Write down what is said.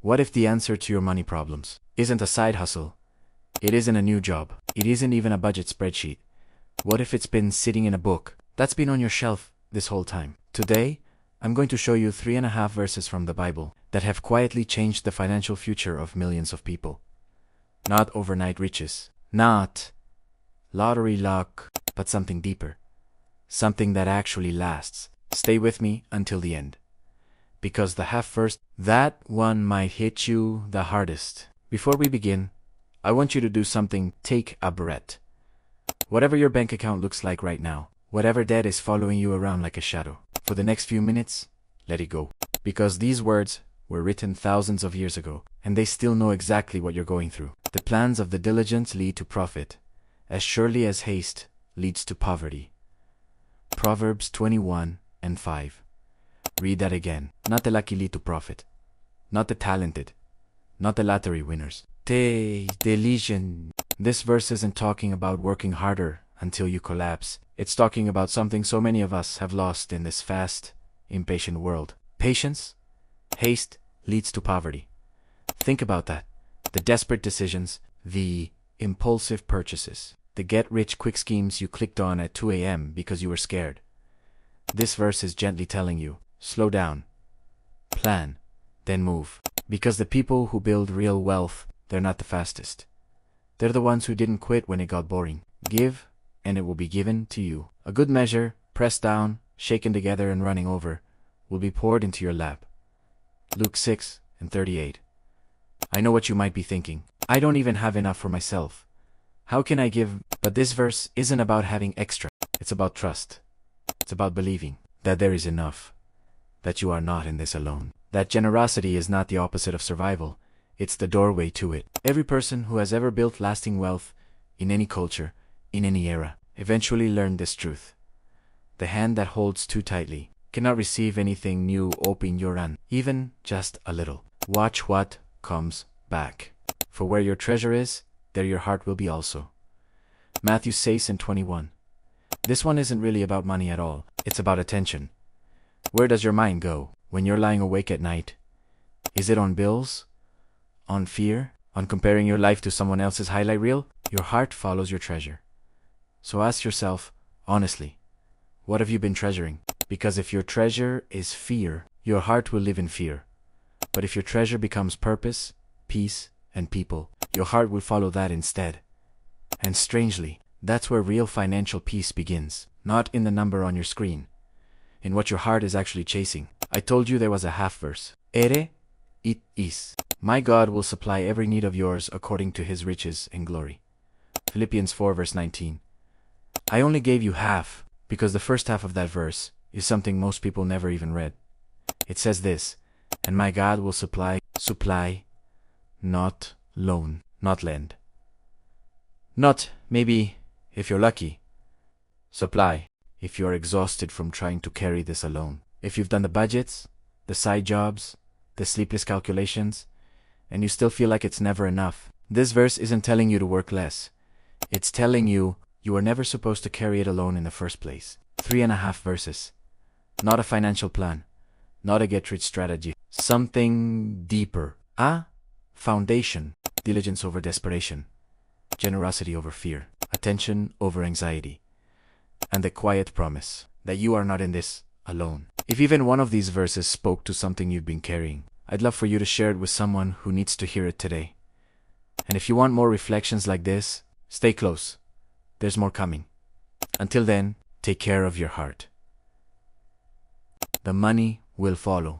What if the answer to your money problems isn't a side hustle? It isn't a new job. It isn't even a budget spreadsheet. What if it's been sitting in a book that's been on your shelf this whole time? Today, I'm going to show you 3.5 verses from the Bible that have quietly changed the financial future of millions of people. Not overnight riches, not lottery luck, but something deeper. Something that actually lasts. Stay with me until the end. Because the half verse, that one might hit you the hardest. Before we begin, I want you to do something. Take a breath. Whatever your bank account looks like right now, whatever debt is following you around like a shadow, for the next few minutes, let it go. Because these words were written thousands of years ago, and they still know exactly what you're going through. The plans of the diligent lead to profit, as surely as haste leads to poverty. Proverbs 21:5. Read that again. Not the lucky lead to profit. Not the talented. Not the lottery winners. Diligence. This verse isn't talking about working harder until you collapse. It's talking about something so many of us have lost in this fast, impatient world. Patience, haste leads to poverty. Think about that. The desperate decisions, the impulsive purchases, the get-rich-quick schemes you clicked on at 2 a.m. because you were scared. This verse is gently telling you, slow down, plan, then move. Because the people who build real wealth, they're not the fastest. They're the ones who didn't quit when it got boring. Give, and it will be given to you. A good measure, pressed down, shaken together and running over, will be poured into your lap. Luke 6:38. I know what you might be thinking. I don't even have enough for myself. How can I give? But this verse isn't about having extra. It's about trust. It's about believing that there is enough, that you are not in this alone. That generosity is not the opposite of survival. It's the doorway to it. Every person who has ever built lasting wealth, in any culture, in any era, eventually learned this truth. The hand that holds too tightly cannot receive anything new. Open your hand, even just a little. Watch what comes back. For where your treasure is, there your heart will be also. Matthew 6:21. This one isn't really about money at all. It's about attention. Where does your mind go when you're lying awake at night? Is it on bills? On fear? On comparing your life to someone else's highlight reel? Your heart follows your treasure. So ask yourself, honestly, what have you been treasuring? Because if your treasure is fear, your heart will live in fear. But if your treasure becomes purpose, peace, and people, your heart will follow that instead. And strangely, that's where real financial peace begins. Not in the number on your screen. In what your heart is actually chasing. I told you there was a half verse. Ere it is. My God will supply every need of yours according to his riches and glory. Philippians 4:19. I only gave you half, because the first half of that verse is something most people never even read. It says this, and my God will supply, not loan, not lend. Not, maybe, if you're lucky. Supply, if you're exhausted from trying to carry this alone. If you've done the budgets, the side jobs, the sleepless calculations, and you still feel like it's never enough. This verse isn't telling you to work less. It's telling you you were never supposed to carry it alone in the first place. 3.5 verses. Not a financial plan. Not a get-rich strategy. Something deeper. A foundation. Diligence over desperation. Generosity over fear. Attention over anxiety. And the quiet promise that you are not in this alone. If even one of these verses spoke to something you've been carrying, I'd love for you to share it with someone who needs to hear it today. And if you want more reflections like this, stay close. There's more coming. Until then, take care of your heart. The money will follow.